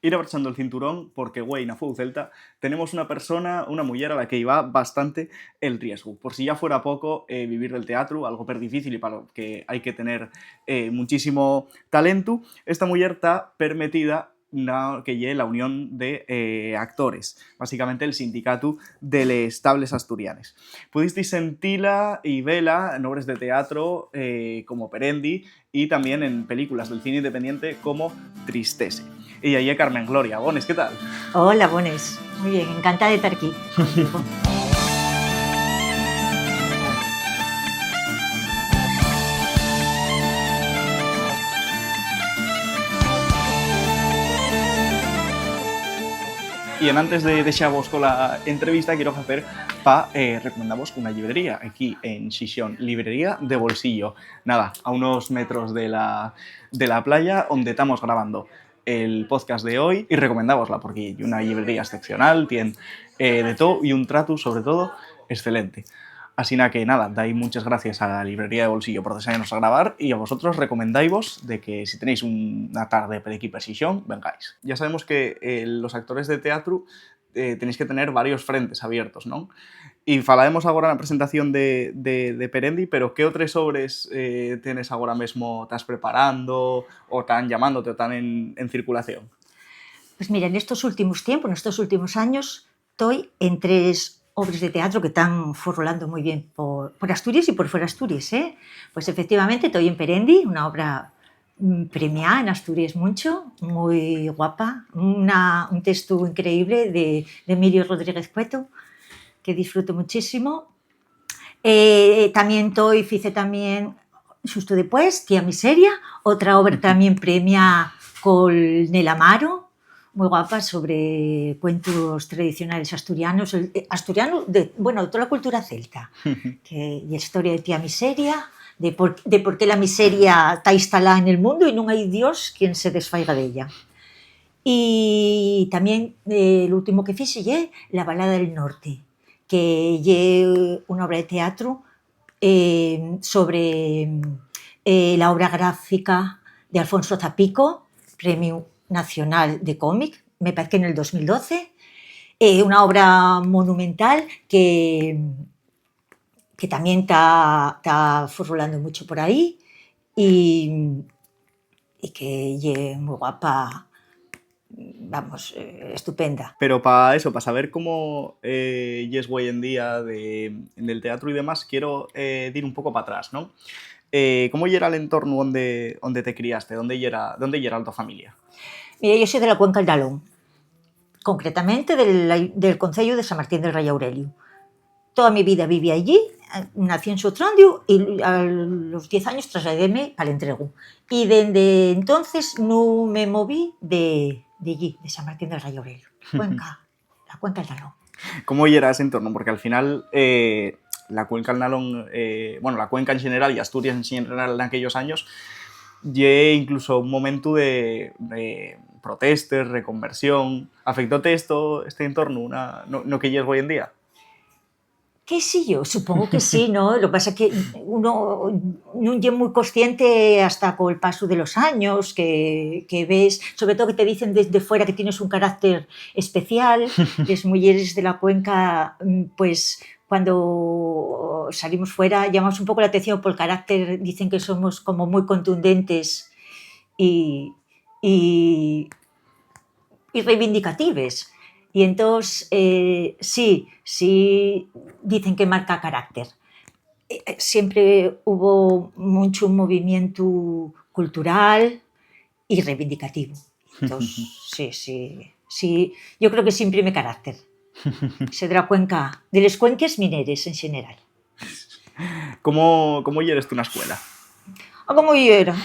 Ir abrochando el cinturón porque, güey, na fou Celta, tenemos una persona, una muller a la que iba bastante el riesgo. Por si ya fuera poco, vivir del teatro, algo per difícil y para lo que hay que tener muchísimo talento, esta muller está permitida na que lle la Unión de Actores, básicamente el sindicato de les tables asturianes. Pudisteis sentila y vela en obras de teatro como Perendi y también en películas del cine independiente como Tristese. Y ahí Carmen Gloria. Bones, ¿qué tal? Hola, Bones. Muy bien, encantada de estar aquí contigo. Y en antes de deixarvos con la entrevista, quiero hacer para recomendaros una librería aquí en Xixón, librería de bolsillo. Nada, a unos metros de la playa donde estamos grabando el podcast de hoy y recomendávosla porque es una librería excepcional, tiene de todo y un trato, sobre todo, excelente. Así que nada, dais muchas gracias a la librería de bolsillo por desearnos a grabar y a vosotros recomendáis de que si tenéis una tarde per aquí per Xixón, vengáis. Ya sabemos que los actores de teatro tenéis que tener varios frentes abiertos, ¿no? Y falaremos agora na presentación de Perendi, pero que outros obres tienes agora mesmo, estás preparando, o están llamándote, o están en circulación? Pues mira, en estos últimos tiempos, en estos últimos años, estoy en 3 obras de teatro que están rolando muy bien por Asturias y por fuera de Asturias, ¿eh? Pues efectivamente estoy en Perendi, una obra premiada en Asturias mucho, muy guapa, un texto increíble de Emilio Rodríguez Cueto, que disfruto muchísimo. También hice también, justo después, Tía Miseria, otra obra también premiada con Nel Amaro, muy guapa, sobre cuentos tradicionales asturianos, de toda la cultura celta, y la historia de Tía Miseria, de por qué la miseria está instalada en el mundo y no hay Dios quien se desfaiga de ella. Y también el último que fixe é La balada del norte, que é una obra de teatro sobre la obra gráfica de Alfonso Zapico, Premio Nacional de Cómic, me parece que en el 2012, una obra monumental que también está furulando mucho por ahí y que es muy guapa, vamos, estupenda. Pero para eso, para saber cómo es hoy en día en el teatro y demás, quiero ir un poco para atrás, ¿no? ¿Cómo era el entorno donde te criaste? ¿Dónde era tu familia? Mira, yo soy de la Cuenca del Nalón, concretamente del concello de San Martín del Rey Aurelio. Toda mi vida viví allí, nací en Sotrondio y a los 10 años trasladéme para el Entrego. Y desde entonces no me moví de allí, de San Martín del Rey Aurelio, la Cuenca del Nalón. ¿Cómo era ese entorno? Porque al final la Cuenca del Nalón, bueno, la Cuenca en general y Asturias en general en aquellos años, lle incluso un momento de protestas, reconversión. ¿Afectóte este entorno, no que llegues hoy en día? ¿Qué sé yo? Supongo que sí, ¿no? Lo que pasa es que uno no es muy consciente hasta con el paso de los años, que ves, sobre todo que te dicen desde fuera que tienes un carácter especial. Las mujeres de la Cuenca, pues cuando salimos fuera llamamos un poco la atención por el carácter, dicen que somos como muy contundentes y reivindicatives. Y entonces, sí, dicen que marca carácter. Siempre hubo mucho movimiento cultural y reivindicativo. Entonces, sí, yo creo que sí imprime carácter. Se de la Cuenca, de las cuenques mineres en general. ¿Cómo eres tú en la escuela? ¿Cómo yo era?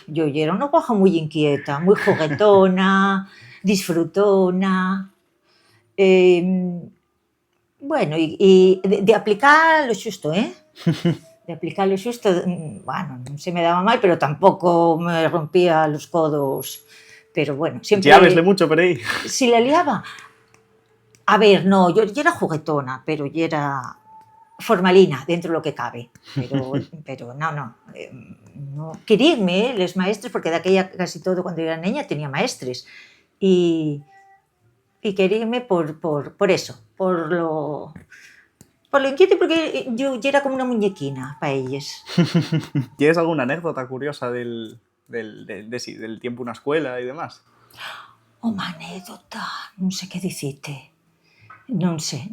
Yo era una guaja muy inquieta, muy juguetona, disfrutona. Bueno, y de aplicar lo xusto, ¿eh? De aplicar lo xusto, bueno, non se me daba mal, pero tampoco me rompía los codos. Pero bueno, siempre... ¿Llaves mucho por ahí? Si la liaba... A ver, no, yo era juguetona, pero yo era formalina, dentro de lo que cabe. Pero no. Queríanme, les maestres, porque de aquella casi todo, cuando yo era niña, tenía maestres. y queríame por eso, por lo inquieto, porque yo era como una muñequina para ellos. ¿Tienes alguna anécdota curiosa del tiempo en una escuela y demás? Unha anécdota, non sei que dicite. Non sei.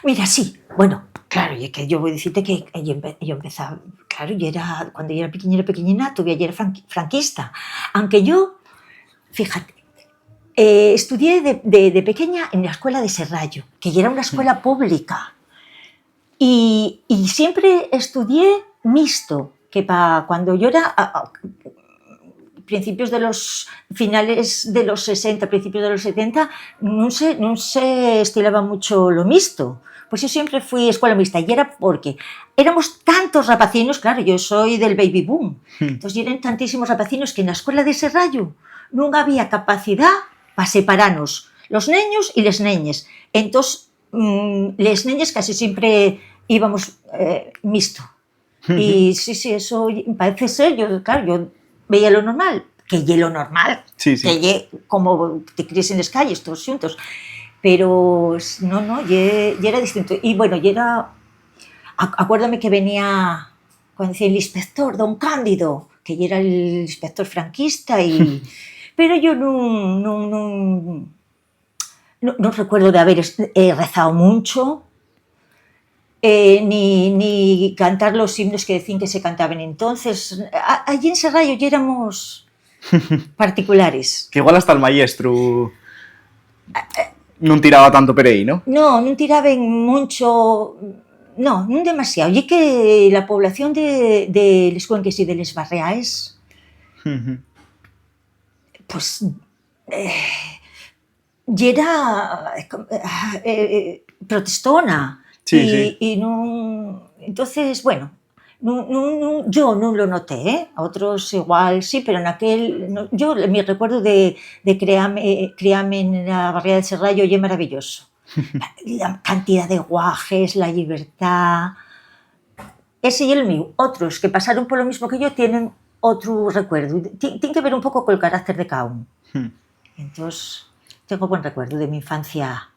Mira, sí, bueno, claro, é que yo vou dicite que yo empezaba, claro, yo era, cuando yo era pequeñina, todavía yo era franquista. Aunque yo, fíjate, estudié de pequeña en la escuela de Serrallo, que ya era una escuela pública. Y siempre estudié mixto, que cuando yo era principios de los finales de los 60, principios de los 70, no se estilaba mucho lo mixto. Pues yo siempre fui escuela mixta, y era porque éramos tantos rapacinos, claro, yo soy del baby boom, entonces eran tantísimos rapacinos que en la escuela de Serrallo non había capacidad para separarnos los neños y les neñes. Entonces, les neñes casi siempre íbamos mixto. Y sí, eso parece ser, claro, yo veía lo normal, que lle lo normal, sí. que lle como te críes en las calles todos juntos, pero no, lle era distinto. Y bueno, acuérdame que venía, cuando decía el inspector, don Cándido, que lle era el inspector franquista, pero yo no recuerdo de haber rezado mucho, ni cantar los himnos que decían que se cantaban entonces. Allí en Serrallo ya éramos particulares. Que igual hasta el maestro non tiraba tanto per aí, ¿no? No, non tiraban mucho, no, non demasiado. Y que la población de les Cuenques y de les Barriaes, pues, ya era protestona. Sí. Y no, entonces, bueno, yo no lo noté, otros igual sí, pero en aquel, yo mi recuerdo de criarme en la barriada de Serrallo ya es maravilloso. La cantidad de guajes, la libertad, ese y el mío. Otros que pasaron por lo mismo que yo tienen otro recuerdo, tiene que ver un poco con el carácter de cada uno. Entonces, tengo buen recuerdo de mi infancia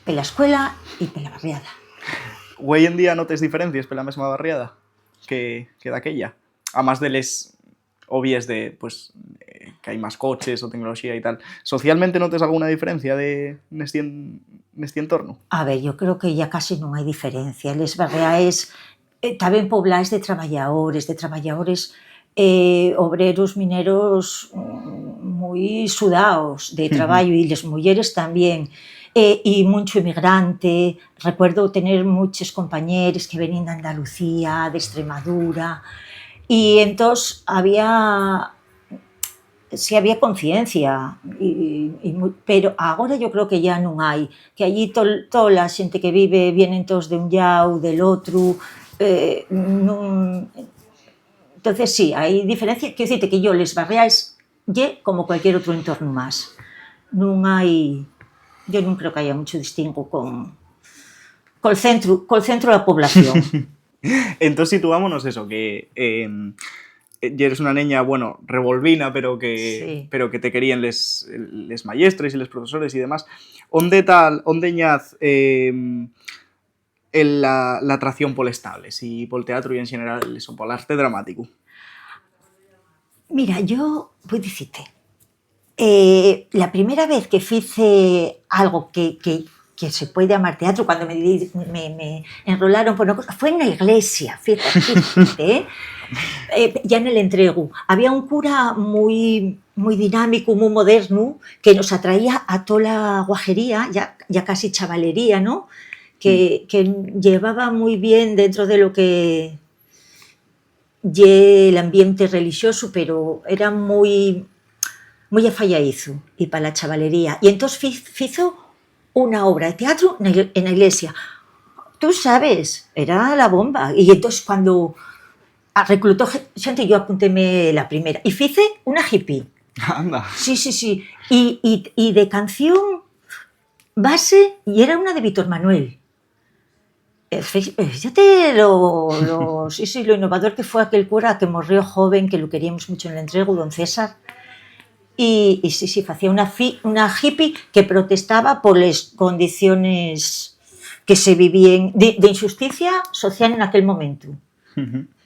per la escuela y per la barriada. Hoy en día notes diferencias per la mesma barriada que daquella? A más de les obvies de, pues, que hai máis coches ou tecnoloxía e tal. Socialmente notes alguna diferencia neste entorno? A ver, yo creo que ya casi non hai diferencia. Les barriaes tamén pobláis de traballadores, obreros mineros moi sudados de traballo, e les mulleres tamén. Y mucho inmigrante. Recuerdo tener muchos compañeros que venían de Andalucía, de Extremadura, y entonces había conciencia, pero ahora yo creo que ya no hay, que allí toda la gente que vive vienen todos de un lado, del otro, entonces sí, hay diferencia. Quiero decirte que yo les Barriaes como cualquier otro entorno más, non hai. Yo non creo que haya mucho distingo con el centro da población. Entonces situámonos eso, que eres una neña, bueno, revolvina, pero que te querían les maestres y les profesores y demás. ¿Onde ñaz la atracción pol estables y pol teatro y en general eso, pol arte dramático? Mira, yo voy a decirte, la primera vez que hice algo que se puede llamar teatro, cuando me enrolaron por una cosa, fue en la iglesia, fíjate, ya en el entrego. Había un cura muy dinámico, muy moderno, que nos atraía a toda la guajería, ya casi chavalería, ¿no? Que llevaba muy bien dentro de lo que el ambiente religioso, pero era muy afalladizo y para la chavalería. Y entonces hizo una obra de teatro en la iglesia. Tú sabes, era la bomba. Y entonces cuando reclutó gente, yo apuntéme la primera. Y hice una hippie. Anda. Sí. Y de canción base, y era una de Víctor Manuel. Fíjate lo innovador que fue aquel cura que murió joven, que lo queríamos mucho en el entrego, don César. sí, facía una hippie que protestaba por las condiciones que se vivían de injusticia social en aquel momento.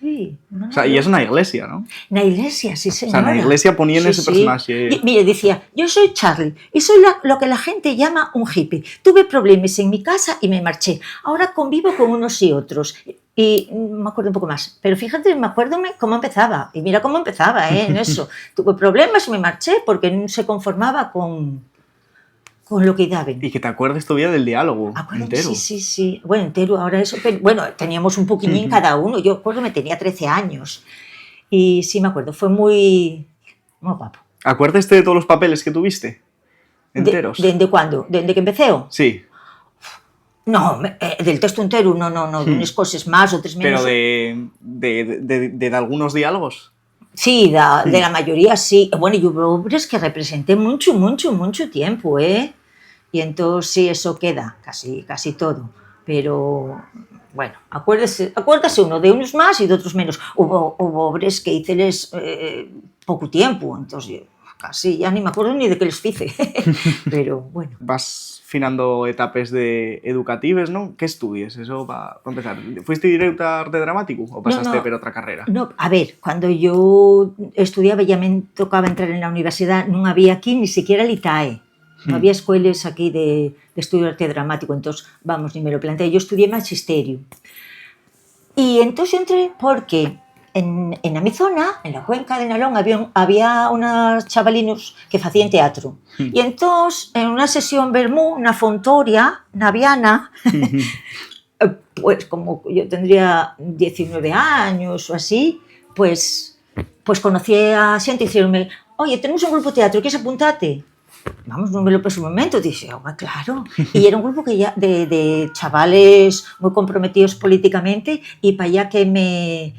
Sí, o sea, y es una iglesia, ¿no? Na iglesia, sí, O sea, señora. en la iglesia ponían Sí, ese sí. personaje. Mire, decía, yo soy Charlie y soy lo que la gente llama un hippie. Tuve problemas en mi casa y me marché. Ahora convivo con unos y otros. Y me acuerdo un poco más. Pero fíjate, me acuerdo cómo empezaba. Y mira cómo empezaba, en eso. Tuve problemas y me marché porque no se conformaba con lo que daban. Y que te acuerdes todavía del diálogo entero. Sí. Bueno, entero, ahora eso. Pero, bueno, teníamos un poquillín cada uno. Yo acuerdo, me tenía 13 años. Y sí, me acuerdo, fue muy guapo. ¿Acuerdas de todos los papeles que tuviste? Enteros. ¿De cuándo? ¿Desde que empecé? Sí. No, del texto entero, no, de unas cosas más, otras menos. Pero de algunos diálogos. Sí, de la mayoría sí. Bueno, yo obras que representé mucho tiempo, ¿eh? Y entonces sí, eso queda, casi todo. Pero, bueno, acuérdase uno de unos más y de otros menos. Hubo obras que hiceles poco tiempo, entonces casi ya ni me acuerdo ni de qué les hice. Pero, bueno. Vas finando etapas educatives, ¿no? ¿Qué estudies? Eso para empezar. ¿Fuiste directo a arte dramático o pasaste por otra carrera? No, a ver, cuando yo estudiaba ya me tocaba entrar en la universidad, no había aquí ni siquiera el ITAE. No había escuelas aquí de estudio de arte dramático, entonces, vamos, ni me lo planteé. Yo estudié magisterio. Y entonces yo entré porque en la mi zona, en la cuenca de Nalón, había unos chavalinos que hacían teatro. Y entonces, en una sesión vermú, una fontoria, na Viana, pues como yo tendría 19 años o así, pues conocí a xente y dixeronme, oye, tenemos un grupo de teatro, ¿quieres apuntarte? Vamos, non me lo penso un momento, dixe, claro. E era un grupo que ya de chavales moi comprometidos políticamente e para allá que me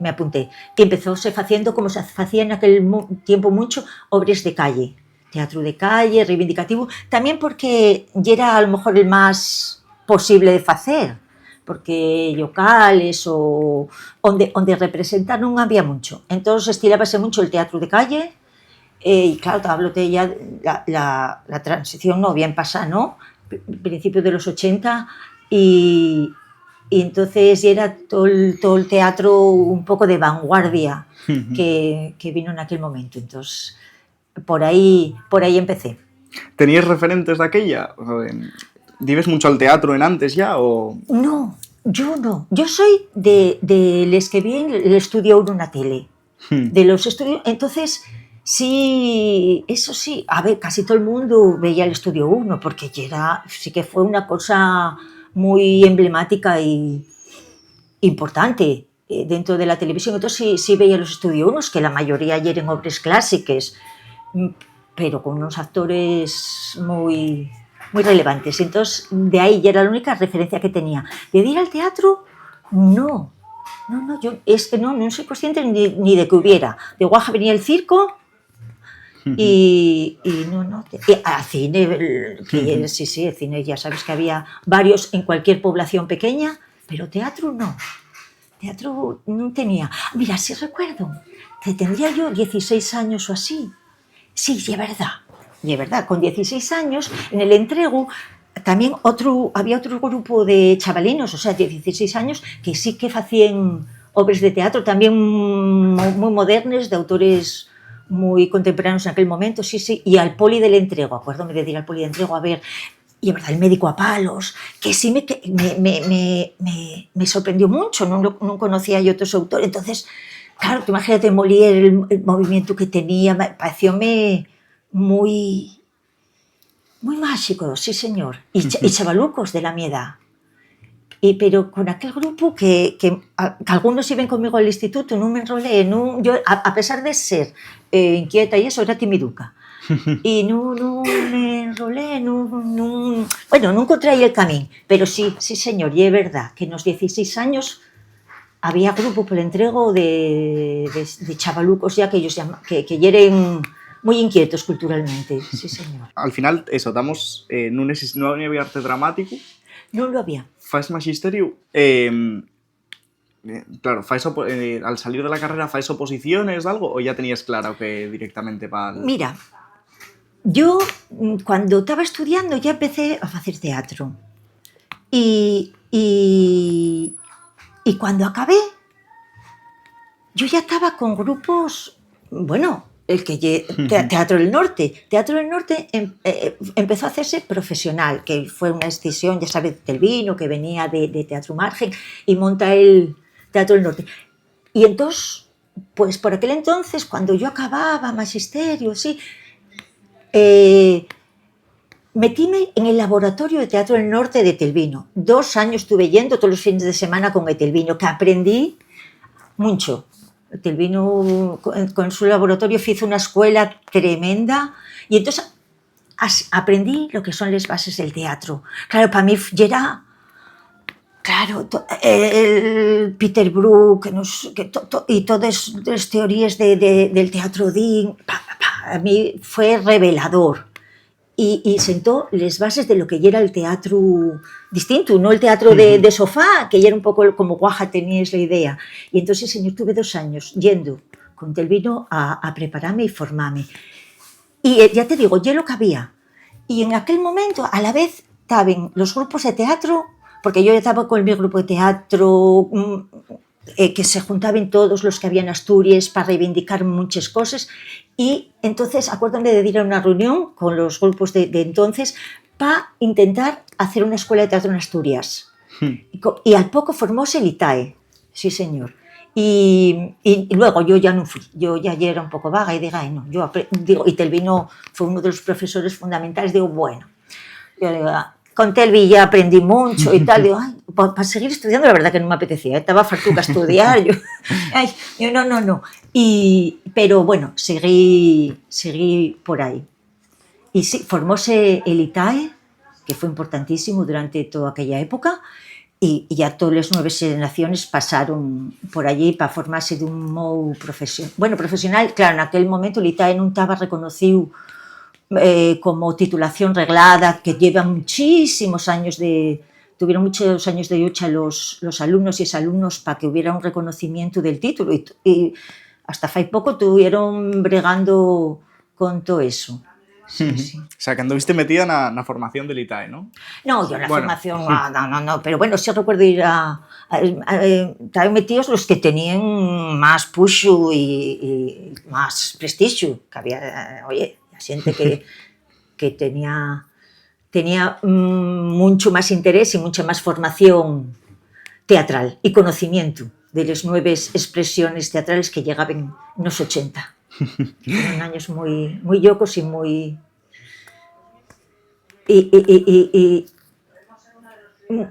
apunté. Que empezouse facendo como se facía en aquel tiempo mucho obras de calle, teatro de calle, reivindicativo, tamén porque era a lo mejor el más posible de facer, porque locales o onde representar non había mucho. Entón, estilábase mucho el teatro de calle. Y claro, te hablo de ya la transición no bien pasada, ¿no? Principios de los 80 y entonces era todo el teatro un poco de vanguardia que vino en aquel momento. Entonces, por ahí empecé. ¿Tenías referentes de aquella? ¿Vives mucho al teatro en antes ya o...? No, yo no. Yo soy de los que vi en el estudio 1 en la tele. De los estudios... Entonces... Sí, eso sí, a ver, casi todo el mundo veía el Estudio 1 porque sí que fue una cosa muy emblemática y importante dentro de la televisión. Entonces sí veía los Estudio 1, que la mayoría ya eran obras clásicas, pero con unos actores muy relevantes. Entonces de ahí ya era la única referencia que tenía. ¿De ir al teatro? No, yo no soy consciente ni de que hubiera. De Guaja venía el circo. Y no, al cine, sí, el cine ya sabes que había varios en cualquier población pequeña, pero teatro no tenía. Mira, sí recuerdo que tendría yo 16 años o así. Sí, de verdad, con 16 años en el entrego también había otro grupo de chavalinos, o sea, 16 años, que sí que hacían obras de teatro también muy modernas, de autores muy contemporáneos en aquel momento, sí, y al poli del entrego, acuérdome de ir al poli del entrego a ver, y verdad, el médico a palos, que sí me sorprendió mucho, no conocía yo otros autores, entonces, claro, imagínate Molière, el movimiento que tenía, parecióme muy mágico, sí señor, y chavalucos de la mi edad. Pero con aquel grupo que algunos iban conmigo al instituto, no me enrolé, yo a pesar de ser inquieta y eso, era timiduca. Y no me enrolé, bueno, no encontré ahí el camino, pero sí señor, y es verdad que en los 16 años había grupo por el entrego de chavalucos ya que ellos que eran muy inquietos culturalmente, sí señor. Al final, eso, no había arte dramático. Non lo había. Fas magisterio, claro, al salir de la carrera, ¿fais oposiciones o algo? ¿O ya tenías claro que directamente para...? Mira, yo cuando estaba estudiando ya empecé a hacer teatro. Y cuando acabé, yo ya estaba con grupos, bueno, Teatro del Norte. Teatro del Norte empezó a hacerse profesional, que fue una decisión, ya sabes, del Vino, que venía de Teatro Margen, y monta el Teatro del Norte. Y entonces, pues por aquel entonces, cuando yo acababa magisterio, sí, metíme en el laboratorio de Teatro del Norte de Etelvino. 2 años estuve yendo todos los fines de semana con Etelvino, que aprendí mucho. Etelvino, con su laboratorio, hizo una escuela tremenda y entonces aprendí lo que son las bases del teatro. Claro, para mí ya era... Claro, el Peter Brook y todas las teorías del teatro Dean, a mí fue revelador. Y sentó las bases de lo que ya era el teatro distinto, no el teatro de sofá, que ya era un poco como Guaja teníais la idea. Y entonces, señor, tuve 2 años yendo con Telvino a prepararme y formarme. Y ya te digo, ya lo que había. Y en aquel momento, a la vez, estaban los grupos de teatro, porque yo ya estaba con mi grupo de teatro, que se juntaban todos los que había en Asturias para reivindicar muchas cosas. Y entonces acuérdame de ir a una reunión con los grupos de entonces para intentar hacer una escuela de teatro en Asturias. Y al poco formóse el ITAE, sí señor. Y luego yo ya no fui, yo ya era un poco vaga y digo, ay no, y Telvino fue uno de los profesores fundamentales, digo, bueno, yo digo, con Telvi ya aprendí mucho y tal, digo, ay, para seguir estudiando la verdad que no me apetecía, estaba fartuca a estudiar, yo no. Pero bueno, seguí por ahí. Y sí, formóse el ITAE, que fue importantísimo durante toda aquella época, y ya todas las 9 generaciones pasaron por allí para formarse de un modo profesional. Bueno, profesional, claro, en aquel momento el ITAE no estaba reconocido como titulación reglada, que lleva muchísimos años tuvieron muchos años de lucha los alumnos y exalumnos para que hubiera un reconocimiento del título y hasta hace poco estuvieron bregando con todo eso. Sí. O sea, que anduviste metida en la formación del ITAE, ¿no? No, yo en la formación, no, pero bueno, sí recuerdo ir estaban metidos los que tenían más push y más prestigio, que había, oye, gente que tenía mucho más interés y mucha más formación teatral y conocimiento de las 9 expresiones teatrales que llegaban en los 80. Fueron años muy, muy locos y muy...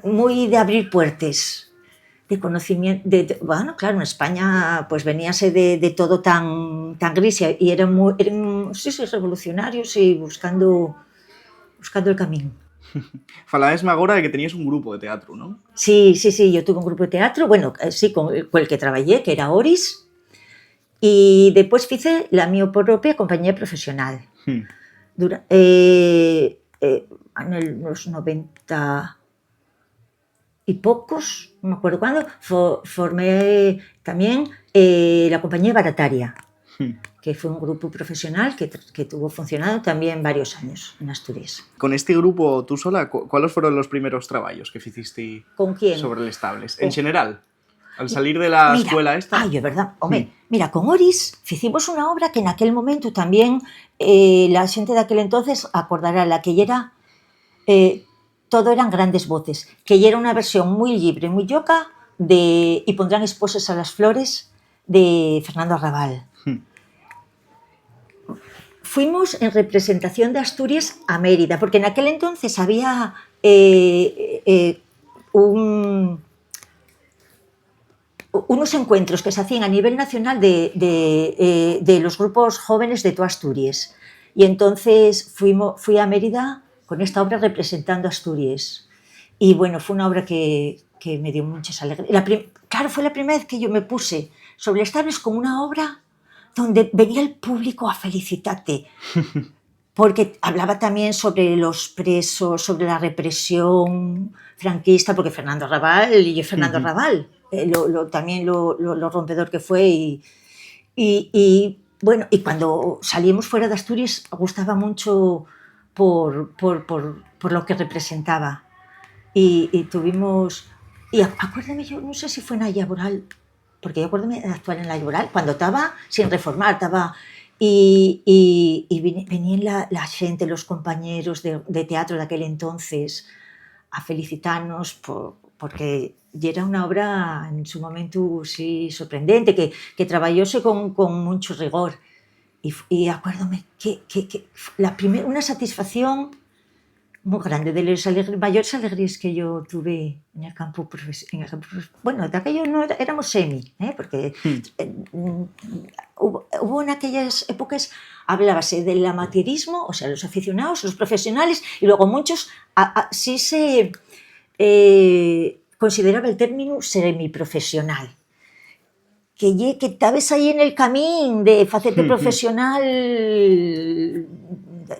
muy de abrir puertas, de conocimiento. Bueno, claro, en España pues veníase de todo tan gris y eran revolucionarios y buscando el camino. Falabesme agora de que tenías un grupo de teatro, ¿no? Sí, yo tuve un grupo de teatro, bueno, sí, con el que trabajé, que era Oris, y después hice la mi propia compañía profesional. En los 90 y pocos, no me acuerdo cuándo, formé también la compañía Barataria, que fue un grupo profesional que tuvo funcionando también varios años en Asturias. Con este grupo, tú sola, ¿cuáles fueron los primeros trabajos que hiciste? ¿Con quién? Sobre el Estables? En general, al salir de la escuela esta... Ay, es verdad. Hombre, mira, con Oris hicimos una obra que en aquel momento también la gente de aquel entonces acordará, la que ya era... todo eran grandes voces, que ya era una versión muy libre, muy yoca de Y pondrán esposas a las flores de Fernando Arrabal. Fuimos en representación de Asturias a Mérida, porque en aquel entonces había unos encuentros que se hacían a nivel nacional de los grupos jóvenes de toda Asturias. Y entonces fui a Mérida con esta obra representando Asturias. Y bueno, fue una obra que me dio muchas alegrías. Claro, fue la primera vez que yo me puse sobre el Estables con una obra donde venía el público a felicitarte, porque hablaba también sobre los presos, sobre la represión franquista, porque Fernando Arrabal y yo Fernando Arrabal, también lo rompedor que fue bueno, y cuando salimos fuera de Asturias gustaba mucho por lo que representaba. Y tuvimos, y acuérdame, yo no sé si fue en la laboral, porque yo acuérdame de actuar en la laboral, cuando estaba sin reformar, estaba, y venían la gente, los compañeros de teatro de aquel entonces, a felicitarnos porque era una obra en su momento sí sorprendente, que trabajóse con mucho rigor. Y acuérdame que una satisfacción muy grande, de las mayores alegrías que yo tuve en el campo profesional. Bueno, de aquello no éramos semi, porque hubo en aquellas épocas, hablábase del amateurismo, o sea, los aficionados, los profesionales, y luego muchos, sí se consideraba el término semiprofesional. Que estabas ahí en el camino de facerte profesional,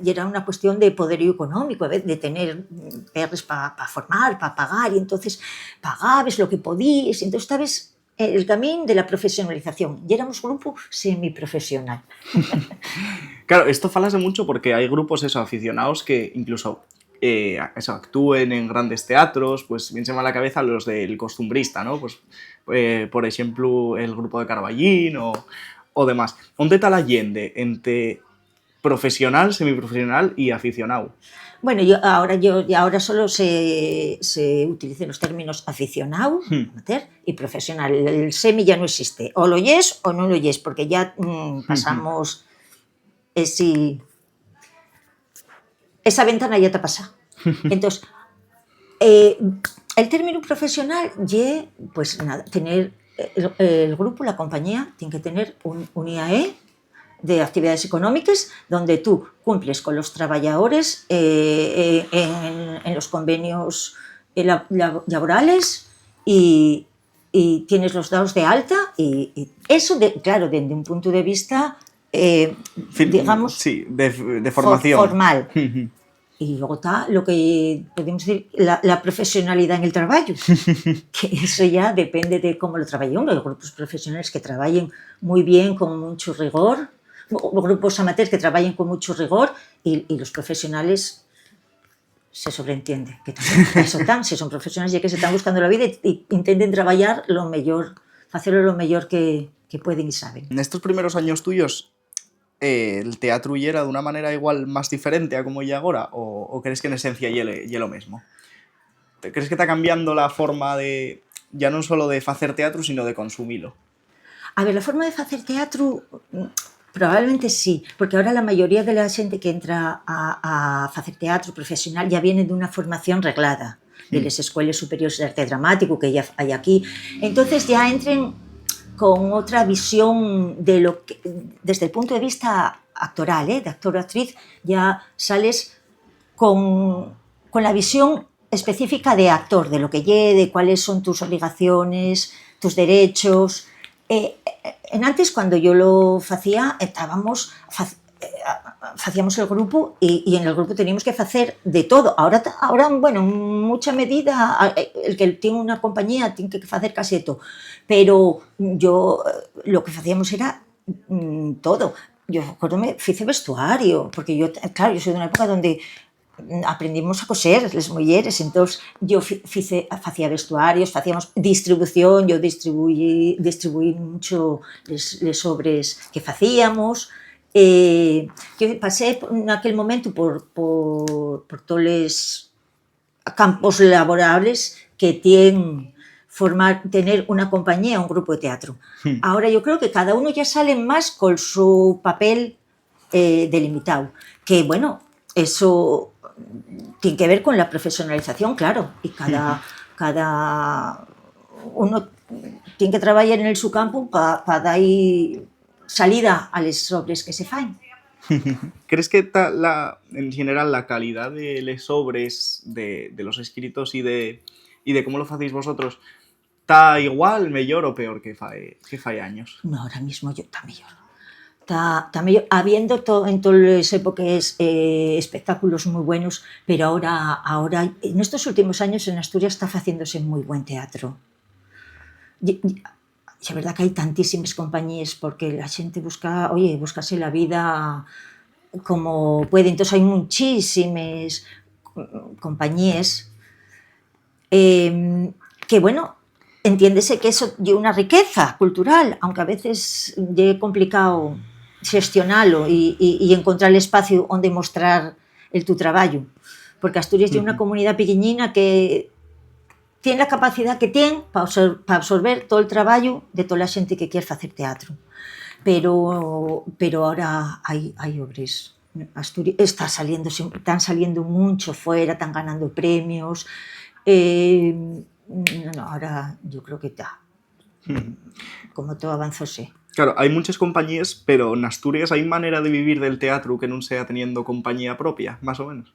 y era una cuestión de poderío económico, de tener perres para formar, para pagar, y entonces pagabas lo que podías, y entonces estabas en el camino de la profesionalización, y éramos un grupo semiprofesional. Claro, esto falase mucho porque hay grupos aficionados que incluso actúen en grandes teatros, pues bien se me va a la cabeza los del Costumbrista, ¿no? Pues, por ejemplo, el grupo de Carballín o demás. ¿Dónde está la allende entre profesional, semiprofesional y aficionado? Bueno, ahora solo se utilizan los términos aficionado, amateur y profesional. El semi ya no existe. O lo yes o no lo yes, porque ya pasamos esa ventana ya te pasa. Entonces, el término profesional pues nada, tener el grupo, la compañía, tiene que tener un IAE de actividades económicas donde tú cumples con los trabajadores en los convenios laborales y tienes los dados de alta y eso, claro, desde un punto de vista, digamos, sí, de formación. Formal. Y luego está lo que podemos decir, la profesionalidad en el trabajo, que eso ya depende de cómo lo trabaje uno. Hay grupos profesionales que trabajen muy bien, con mucho rigor, grupos amateurs que trabajen con mucho rigor, y los profesionales se sobreentiende que también eso están, si son profesionales ya que se están buscando la vida y intenten trabajar lo mejor, hacerlo lo mejor que pueden y saben. En estos primeros años tuyos, el teatro era de una manera igual más diferente a como ya ahora, o crees que en esencia ye lo mismo? ¿Crees que está cambiando la forma de, ya non solo de facer teatro, sino de consumilo? A ver, la forma de hacer teatro probablemente sí, porque ahora la mayoría de la gente que entra a hacer teatro profesional ya viene de una formación reglada, de las escuelas superiores de arte dramático que ya hay aquí. Entonces ya entren con otra visión de lo que, desde el punto de vista actoral, de actor o actriz, ya sales con la visión específica de actor, de lo que de cuáles son tus obligaciones, tus derechos. En antes, cuando yo lo hacía, hacíamos el grupo y en el grupo teníamos que hacer de todo. Ahora, bueno, en mucha medida, el que tiene una compañía tiene que hacer casi todo. Pero yo, lo que hacíamos era todo. Yo hice vestuario, porque yo soy de una época donde aprendimos a coser las mujeres, entonces yo hacía vestuarios, hacíamos distribución, yo distribuí mucho les obras que hacíamos. Yo pasé en aquel momento por todos los campos laborables que tienen tener una compañía, un grupo de teatro. Ahora yo creo que cada uno ya sale más con su papel delimitado, que bueno, eso tiene que ver con la profesionalización, claro, y cada uno tiene que trabajar en su campo para dar salida a les obres que se fan. ¿Crees que en general la calidad de les obres, de los escritos y de cómo lo hacéis vosotros, está igual, mejor o peor que fai años? No, ahora mismo está mejor. Está mejor, habiendo en todas las épocas espectáculos muy buenos, pero ahora en estos últimos años en Asturias está haciéndose muy buen teatro. É verdad que hai tantísimas compañías porque a xente buscase la vida como puede, entón hai muchísimas compañías que, bueno, entiéndese que eso é unha riqueza cultural, aunque a veces é complicado xestionalo e encontrar el espacio onde mostrar el tu traballo, porque Asturias é unha comunidade pequeñina que ten a capacidade que ten para absorber todo o traballo de toda a xente que quer facer teatro. Pero ahora hai obres. Asturias están saliendo mucho fuera, están ganando premios. Ahora yo creo que está. Como todo avanzóse. Claro, hay muchas compañías, pero en Asturias hay manera de vivir del teatro que no sea teniendo compañía propia, más o menos.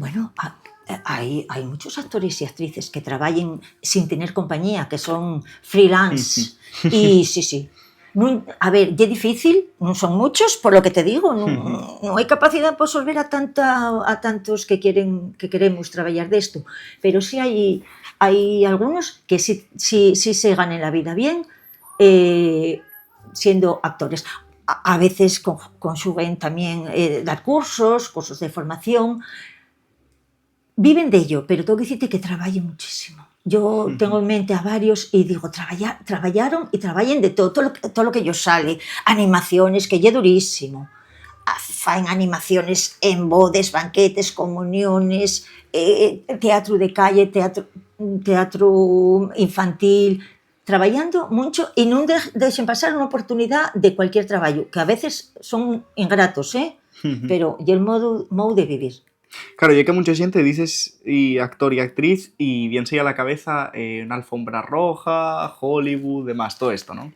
Bueno, hay muchos actores y actrices que trabajan sin tener compañía, que son freelance. Y sí. A ver, é difícil, non son muchos, por lo que te digo, non hai capacidade para absorber a tantos que queremos traballar desto, pero sí hai algunos que sí se ganan la vida bien siendo actores. A veces conxuguen tamén dar cursos de formación. Viven de ello, pero tengo que decirte que traballan muchísimo. Yo tengo en mente a varios y digo, traballaron y traballan de todo lo que ellos sale. Animaciones, que lle durísimo. Faen animaciones en bodes, banquetes, comuniones, teatro de calle, teatro infantil, traballando mucho e non deixen pasar unha oportunidade de cualquier traballo, que a veces son ingratos, pero é el modo de vivir. Claro, ya que mucha gente dices y actor y actriz y bien se a la cabeza una alfombra roja, Hollywood, demás, todo esto, ¿no?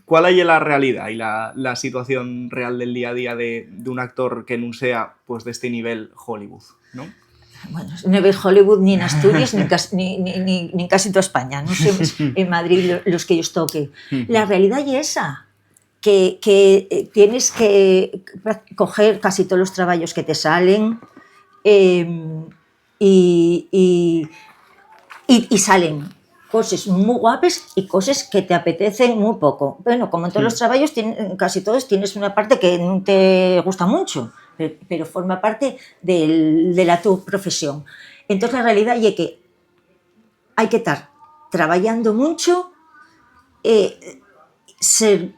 ¿Cuál hay en la realidad y la situación real del día a día de un actor que no sea pues de este nivel Hollywood, ¿no? Bueno, no ves Hollywood ni en Asturias ni en casi toda España, no sé en Madrid los que ellos toquen. La realidad es esa. Que tienes que coger casi todos los trabajos que te salen y salen cosas muy guapas y cosas que te apetecen muy poco. Bueno, como en todos los trabajos, casi todos tienes una parte que no te gusta mucho, pero forma parte de la tu profesión. Entonces la realidad es que hay que estar trabajando mucho, ser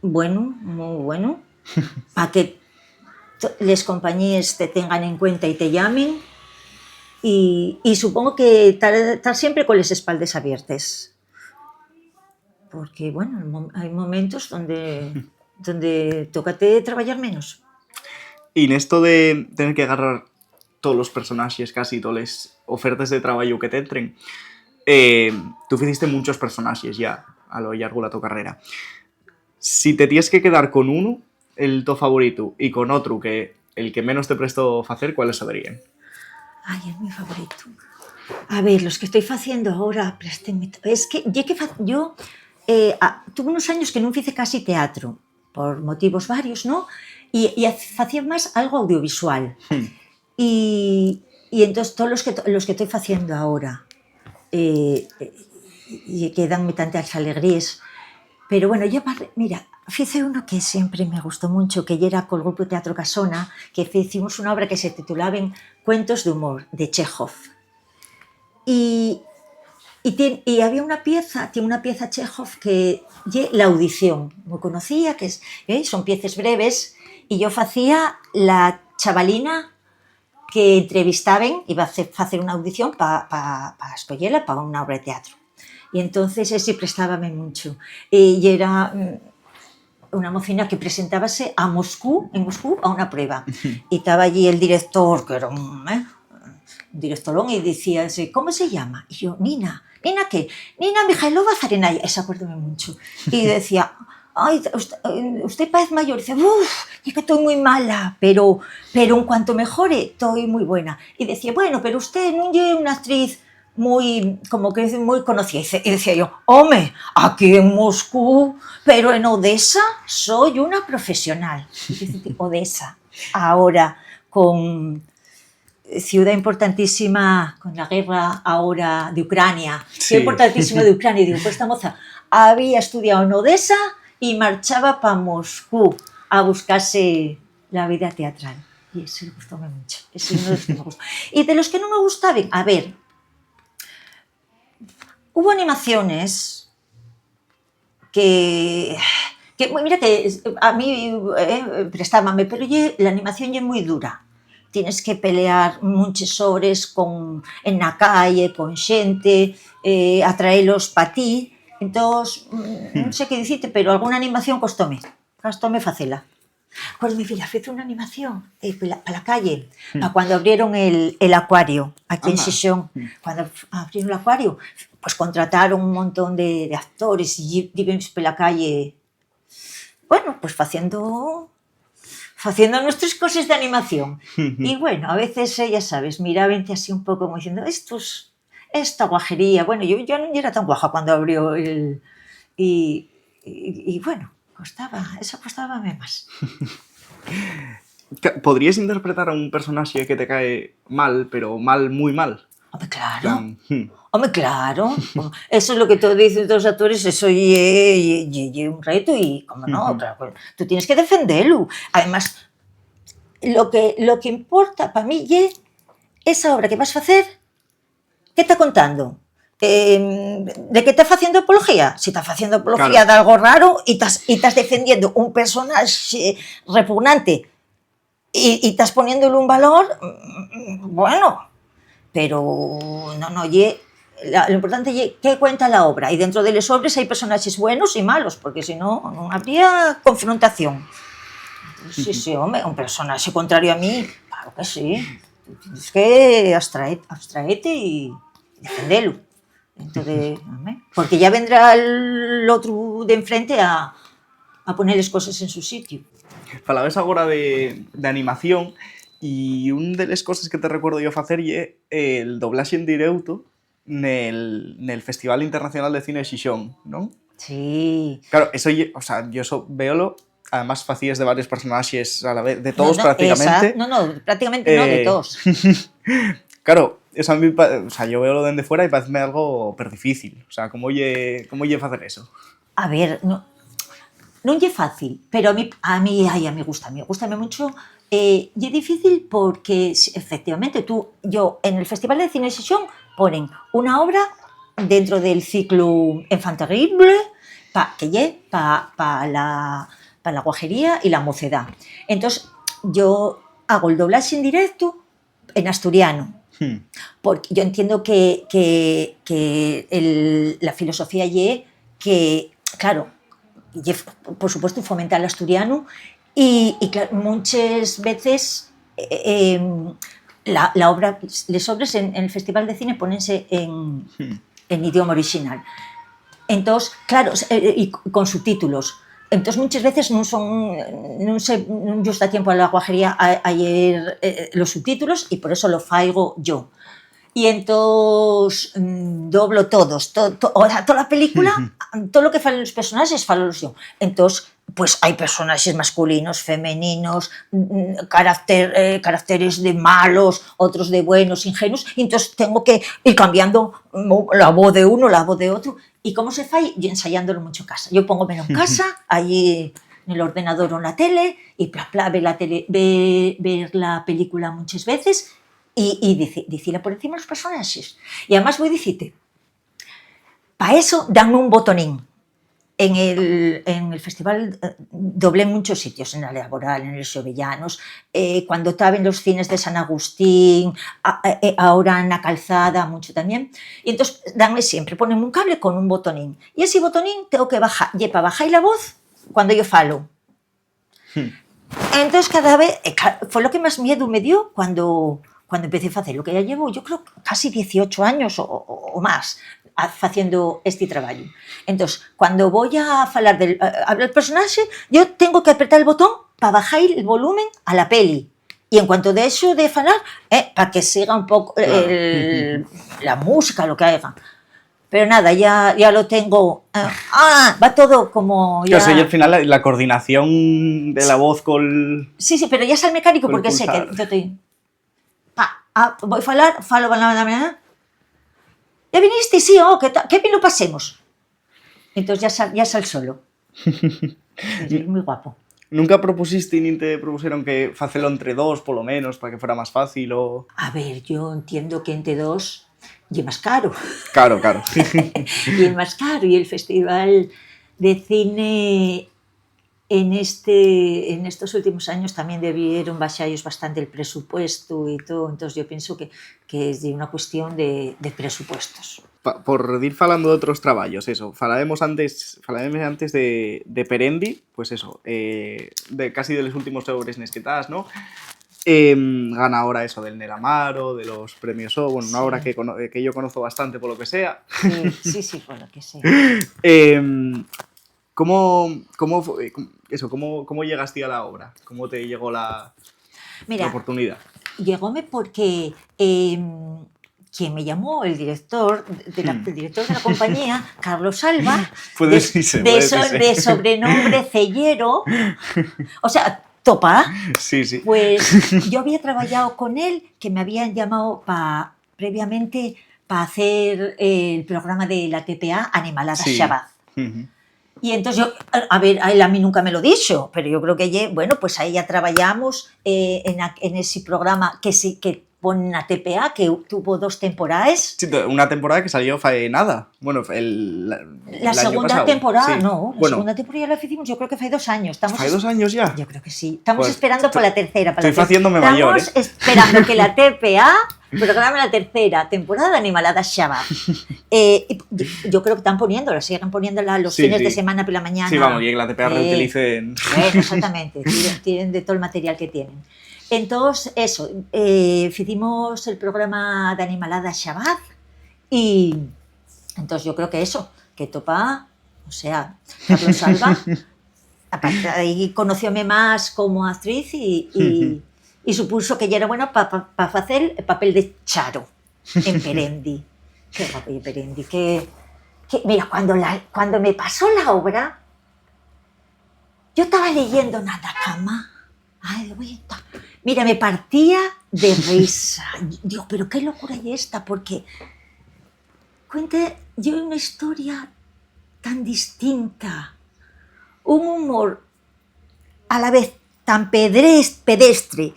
bueno, muy bueno, para que las compañías te tengan en cuenta y te llamen y supongo que estar siempre con las espaldas abiertas, porque bueno, hay momentos donde tócate trabajar menos. Y en esto de tener que agarrar todos los personajes, casi todas las ofertas de trabajo que te entren, tú hiciste muchos personajes ya a lo largo de tu carrera. Si te tienes que quedar con uno, el tu favorito, y con otro que el que menos te prestó hacer, ¿cuáles serían? Ay, es mi favorito. A ver, los que estoy haciendo ahora, es que yo tuve unos años que no hice casi teatro, por motivos varios, ¿no? Y hacía más algo audiovisual. Y entonces todos los que estoy haciendo ahora y que danme tantas alegrías. Pero bueno, mira, hice uno que siempre me gustó mucho, que era con el grupo Teatro Casona, que hicimos una obra que se titulaba Cuentos de humor, de Chekhov. Y había una pieza Chekhov que la audición, me conocía, que son piezas breves, y yo hacía la chavalina que entrevistaban, iba a hacer una audición para escollerla para una obra de teatro. Y entonces ese prestábame mucho. Y era una mocina que presentábase en Moscú a una prueba. Y estaba allí el director, que era un directorón, y decía, ¿cómo se llama? Y yo, Nina. ¿Nina qué? Nina Mijailova Zarenaya. Esa acuérdome mucho. Y decía, ay, usted parece mayor. Y dice, es que estoy muy mala, pero en cuanto mejore, estoy muy buena. Y decía, bueno, pero usted no es una actriz muy conocida. Y decía yo, hombre, aquí en Moscú, pero en Odessa soy una profesional. Odessa, ahora con ciudad importantísima con la guerra ahora de Ucrania, Sí. ciudad importantísima de Ucrania, y digo, pues esta moza había estudiado en Odessa y marchaba para Moscú a buscarse la vida teatral. Y eso me gustó mucho, es uno de los que me gustó. Y de los que no me gustaban, a ver, hubo animaciones que mira que a mí prestábame, pero la animación es muy dura. Tienes que pelear muchas horas en la calle, con xente, atraerlos para ti. Entonces, non sei que dicirte, pero alguna animación costóme facela. Pues mi filla fez una animación para la calle, para cuando abrieron el acuario, aquí en Anda. Xixón. Cuando abrieron el acuario, pues contrataron un montón de actores y vivimos por la calle, bueno, pues haciendo nuestras cosas de animación. Y bueno, a veces, ya sabes, miraban así un poco como diciendo, esta guajería. Bueno, yo no era tan guaja cuando abrió el... Y bueno, eso costábame más. ¿Podrías interpretar a un personaje que te cae mal, pero mal, muy mal? Hombre, claro. Plan, Hombre, claro. Eso es lo que todos dicen los actores, eso es un reto y, como no, claro, pues, tú tienes que defenderlo. Además, lo que importa para mí es esa obra que vas a hacer, ¿qué está contando? ¿De qué estás haciendo apología? Si estás haciendo apología Claro. de algo raro y estás defendiendo un personaje repugnante y estás poniéndole un valor, bueno, pero no, lo importante es qué cuenta la obra, y dentro de las obras hay personajes buenos y malos, porque si no, no habría confrontación. Sí, hombre, un personaje contrario a mí, claro que sí. Tienes que abstraerte y defenderlo. Entonces, porque ya vendrá el otro de enfrente a poner las cosas en su sitio. Falabes agora de animación e un de les cosas que te recuerdo yo facer é el doblaxe en directo nel Festival Internacional de Cine de Xixón, non? Sí. Claro, eso, o sea, yo eso veolo, además facías de varios personaxes a la vez, de todos prácticamente. Prácticamente no, de todos. Claro, eso a mí, o sea, yo veolo dende fuera e pareceme algo per difícil. O sea, como lle facer eso? A ver, non é fácil, pero a mí gustame mucho. É difícil porque, efectivamente, yo en el Festival de Cine de Xixón ponen una obra dentro del ciclo Enfant Terrible, que lle para la guajería y la mocedad. Entonces, yo hago el doblaje en directo en asturiano, porque yo entiendo que la filosofía lle que, claro, por supuesto, fomentar el asturiano y claro, muchas veces las obras en el Festival de Cine ponense en idioma original. Entonces, claro, y con subtítulos. Entonces, muchas veces no está tiempo a la guajería a leer los subtítulos y por eso lo faigo yo. Y entonces doblo toda la película, todo lo que falan los personajes, falos yo. Entonces, pues hay personajes masculinos, femeninos, caracteres de malos, otros de buenos, ingenuos, y entonces tengo que ir cambiando la voz de uno, la voz de otro. ¿Y cómo se fai? Yo ensayándolo mucho en casa. Yo pongo en casa, allí en el ordenador o en la tele, y ver la película muchas veces, y decirla por encima de los personajes. Y además voy a decirte, para eso danme un botonín. En el festival doblé en muchos sitios, en la Laboral, en el Xovellanos, cuando estaba en los cines de San Agustín, ahora en la Calzada, mucho también. Y entonces danme siempre, ponen un cable con un botonín. Y ese botonín tengo que bajar, y para bajar la voz cuando yo falo. Entonces cada vez, fue lo que más miedo me dio cuando empecé a hacer lo que ya llevo, yo creo, casi 18 años o más haciendo este trabajo. Entonces, cuando voy a hablar del personaje, yo tengo que apretar el botón para bajar el volumen a la peli. Y en cuanto de eso de hablar, para que siga un poco la música, lo que haga. Pero nada, ya lo tengo. Va todo como ya... Claro, y al final la coordinación de la voz con... Sí, pero ya es el mecánico, con porque sé que yo estoy... voy falo na mañá. Ya viniste? Sí, que bien lo pasemos. Entonces ya sal solo. Es muy guapo. Nunca propusiste nin te propuseron que facelo entre dos, polo menos, para que fuera máis fácil o... A ver, yo entiendo que entre dos y más caro. Claro, claro. Y es más caro. Y el Festival de Cine en estos últimos años también debieron baixar bastante el presupuesto y todo. Entonces yo pienso que es de una cuestión de presupuestos. Por ir falando de outros traballos, eso, falaremos antes de Perendi, pues eso, de casi de los últimos obres nes que estás, ¿no? Ganadora eso del Neramaro, de los premios O, bueno, una Sí. obra que yo conozco bastante por lo que sea. Sí, por lo que sé. ¿Cómo llegaste a la obra? ¿Cómo te llegó la Mira, oportunidad? llegóme porque quien me llamó, el director de la compañía, Carlos Alba, Puede decirse. de sobrenombre Cellero, o sea, Topa, Sí, sí. pues yo había trabajado con él, que me habían llamado previamente para hacer el programa de la TPA Animalada Sí. Shabbat. Ujú. Y entonces yo, a ver, a él a mí nunca me lo dicho, pero yo creo que, bueno, pues ahí ya trabajamos en ese programa que pone a TPA, que tuvo 2 temporadas. Sí, una temporada que salió fue nada. Bueno, el La año segunda pasado. temporada, Sí. no, la Bueno, segunda temporada la hicimos, yo creo que fue 2 años. ¿fue 2 años ya? Yo creo que sí. Estamos Pues, esperando por la tercera. estoy haciéndome mayor, Estamos esperando que la TPA programe la tercera temporada de Animalada Shabbat. Yo creo que siguen poniéndola los Sí, fines sí. de semana por la mañana. Sí, vamos, y en la TPA reutilicen. Bueno, exactamente, tienen de todo el material que tienen. Entonces, eso, hicimos el programa de Animalada Shabbat y entonces yo creo que eso, que Topa, o sea, Carlos Alba, aparte de ahí conocióme más como actriz y supuso que ya era bueno para hacer el papel de Charo en Perendi. Qué guapo y Perendi, mira, cuando me pasó la obra, yo estaba leyendo en la cama. Ay, mira, me partía de risa. Digo, pero qué locura es esta, porque cuenta yo una historia tan distinta, un humor a la vez tan pedestre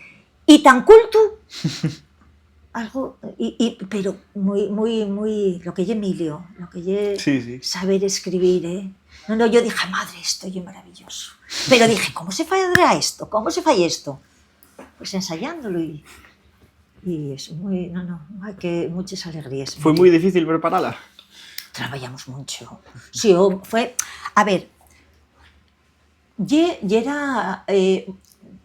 y tan culto, algo, pero muy, lo que es Emilio, lo que es Sí. saber escribir, ¿eh? No, yo dije, madre, esto es maravilloso. Pero dije, ¿cómo se falla esto? ¿Cómo se falla esto? Pues ensayándolo y eso, hay que muchas alegrías. ¿Fue muy difícil prepararla? Trabajamos mucho. Sí, a ver, y era,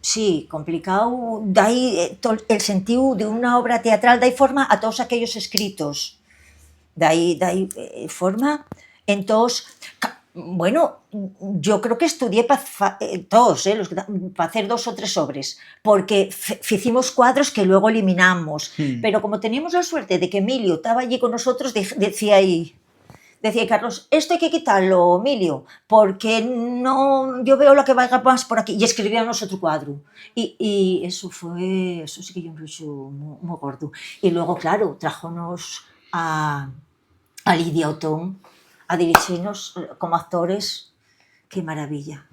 sí, complicado, dai el sentido de una obra teatral, dai forma a todos aquellos escritos, dai forma, entonces, bueno, yo creo que estudié para hacer 2 o 3 obras, porque hicimos cuadros que luego eliminamos, pero como teníamos la suerte de que Emilio estaba allí con nosotros, decía Carlos, esto hay que quitarlo, Emilio, porque no, yo veo lo que vaya más por aquí, y escribíamos otro cuadro, y eso sí que yo me hizo muy gordo, y luego, claro, trájonos a Lidia Otón a dirigirnos como actores. Qué maravilla.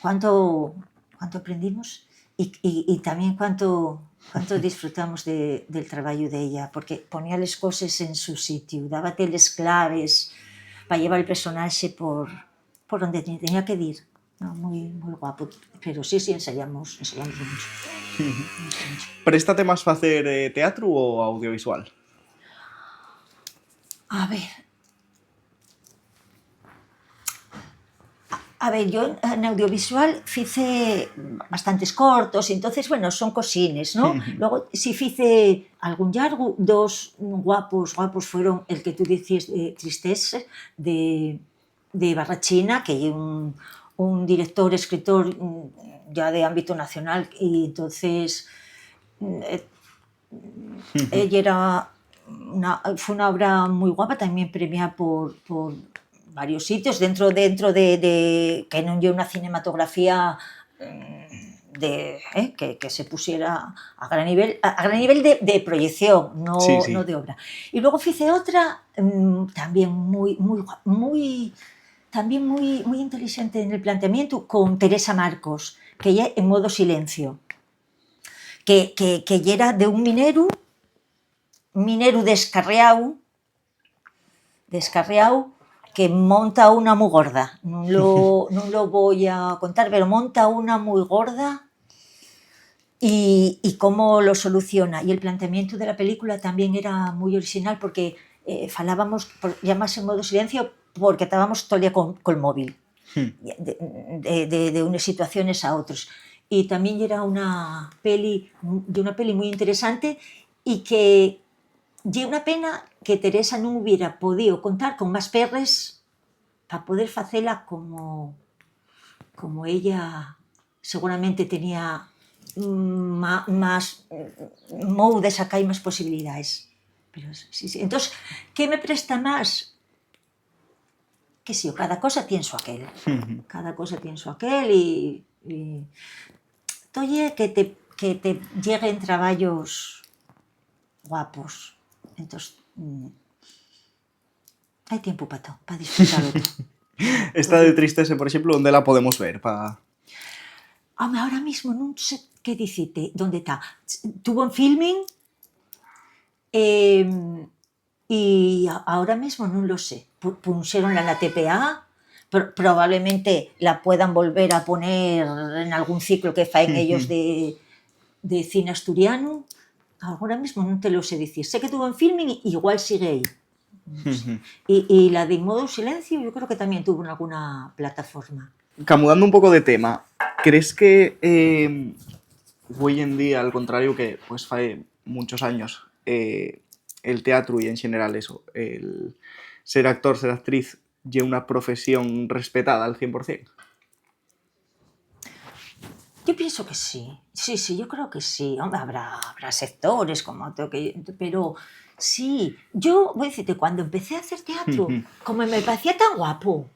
Cuánto aprendimos y también cuánto disfrutamos del trabajo de ella, porque ponía las cosas en su sitio, dábate las claves para llevar el personaje por donde tenía que ir. No, muy guapo. Pero sí, ensayamos mucho. ¿Préstate más para hacer teatro o audiovisual? A ver, yo en audiovisual hice bastantes cortos, entonces, bueno, son cosines, ¿no? Luego, sí hice algún largo, 2 guapos fueron el que tú decías de Tristeza, de Barrachina, que es un director, escritor ya de ámbito nacional, y entonces ella fue una obra muy guapa, también premiada por varios sitios dentro de que no lleva una cinematografía que se pusiera a gran nivel de proyección, no, Sí, sí. no de obra. Y luego hice otra también también muy inteligente en el planteamiento, con Teresa Marcos, que ya en modo silencio, que ya era de un minero descarriado, que monta una muy gorda. No lo voy a contar, pero monta una muy gorda y cómo lo soluciona. Y el planteamiento de la película también era muy original porque falábamos, llamas en modo silencio, porque estábamos todo el día con el móvil, de unas situaciones a otras. Y también era una peli muy interesante y que y una pena que Teresa non hubiera podido contar con máis perres para poder facela como ella seguramente tenía máis mou de sacar máis posibilidades. Pero sí. Entón, que me presta máis? Que si, cada cosa tiene su aquel. Cada cosa tiene su aquel y tolle que te lleguen traballos guapos. Entonces, hay tiempo para todo, para disfrutarlo todo. Esta de Tristeza, por ejemplo, ¿dónde la podemos ver? Ahora mismo no sé qué decirte, ¿dónde está? Tuvo en filming y ahora mismo no lo sé. Pusieron en la TPA, probablemente la puedan volver a poner en algún ciclo que faen ellos de cine asturiano. Ahora mismo no te lo sé decir. Sé que tuvo en filming y igual sigue ahí. Y la de modo silencio yo creo que también tuvo en alguna plataforma. Camudando un poco de tema, ¿crees que hoy en día, al contrario que pues hace muchos años, el teatro y en general eso, el ser actor, ser actriz, lleva una profesión respetada al 100%? Yo pienso que sí. Sí, yo creo que sí. Hombre, habrá sectores como otro pero sí. Yo voy a decirte, cuando empecé a hacer teatro, como me parecía tan guapo,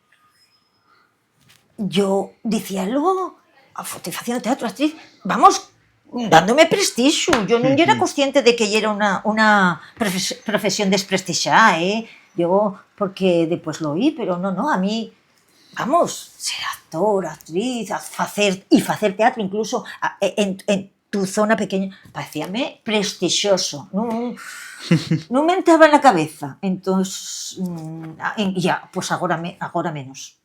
yo decía, luego, estoy haciendo teatro, actriz, vamos dándome prestigio. Yo no era consciente de que era una profesión desprestigiada, Yo, porque después lo oí, pero no, a mí, vamos, ser actor, actriz, hacer teatro incluso en tu zona pequeña, parecíame prestigioso. No me entraba en la cabeza. Entonces, ya, pues ahora menos.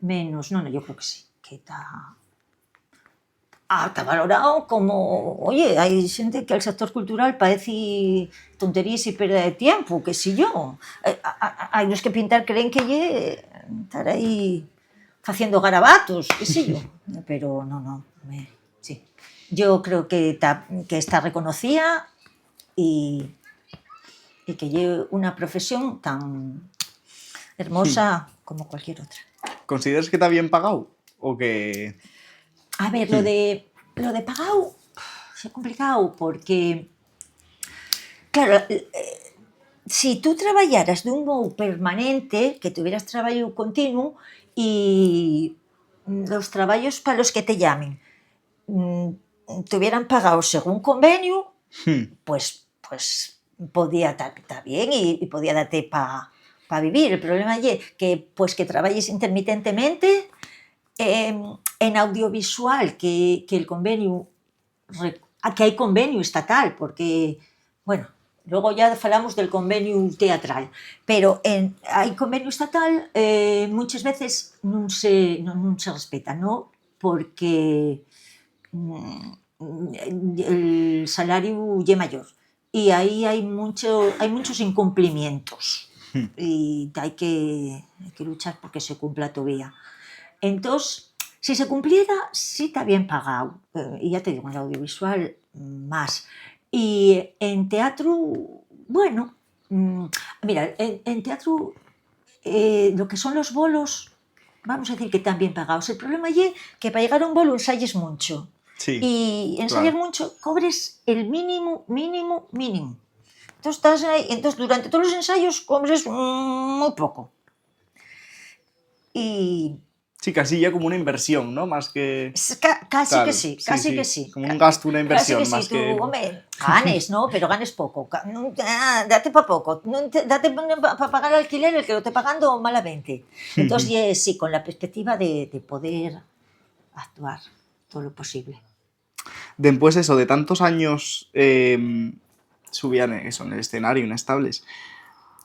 No, yo creo que sí, que está valorado como, oye, hay gente que el sector cultural parece tonterías y pérdida de tiempo, que si yo. Hay los que pintar creen que estar ahí haciendo garabatos, qué sé yo. Pero no, sí. Yo creo que está reconocida y que lleve una profesión tan hermosa como cualquier otra. ¿Consideras que está bien pagado? ¿O que...? A ver, lo de pagado es complicado porque, claro, si tú trabajaras de un modo permanente, que tuvieras trabajo continuo y los trabajos para los que te llamen tuvieran pagado según convenio, pues podía estar bien y podía darte para vivir. El problema es que trabajes intermitentemente. En audiovisual, que el convenio, que hay convenio estatal, porque, bueno, luego ya hablamos del convenio teatral, pero hay convenio estatal, muchas veces no se respeta, ¿no? Porque el salario es mayor y ahí hay muchos incumplimientos y hay que luchar porque se cumpla todavía. Entonces, si se cumpliera, sí está bien pagado. Y ya te digo, en el audiovisual más. Y en teatro, bueno, mira, en teatro lo que son los bolos, vamos a decir que están bien pagados. El problema es que para llegar a un bolo ensayes mucho. Sí, Y ensayar mucho, cobres el mínimo. Entonces, estás ahí, durante todos los ensayos cobres muy poco. Y Sí, casi ya como una inversión, ¿no? Más que Casi tal. que sí, Sí, casi sí. que sí. Como un gasto, una Casi inversión, que sí, más tú, que... hombre, ganes, ¿no? Pero ganes poco. Date para poco. Date para pagar el alquiler el que lo esté pagando malamente. Entonces, sí, con la perspectiva de poder actuar todo lo posible. Después eso, de tantos años subían eso, en el escenario, inestables,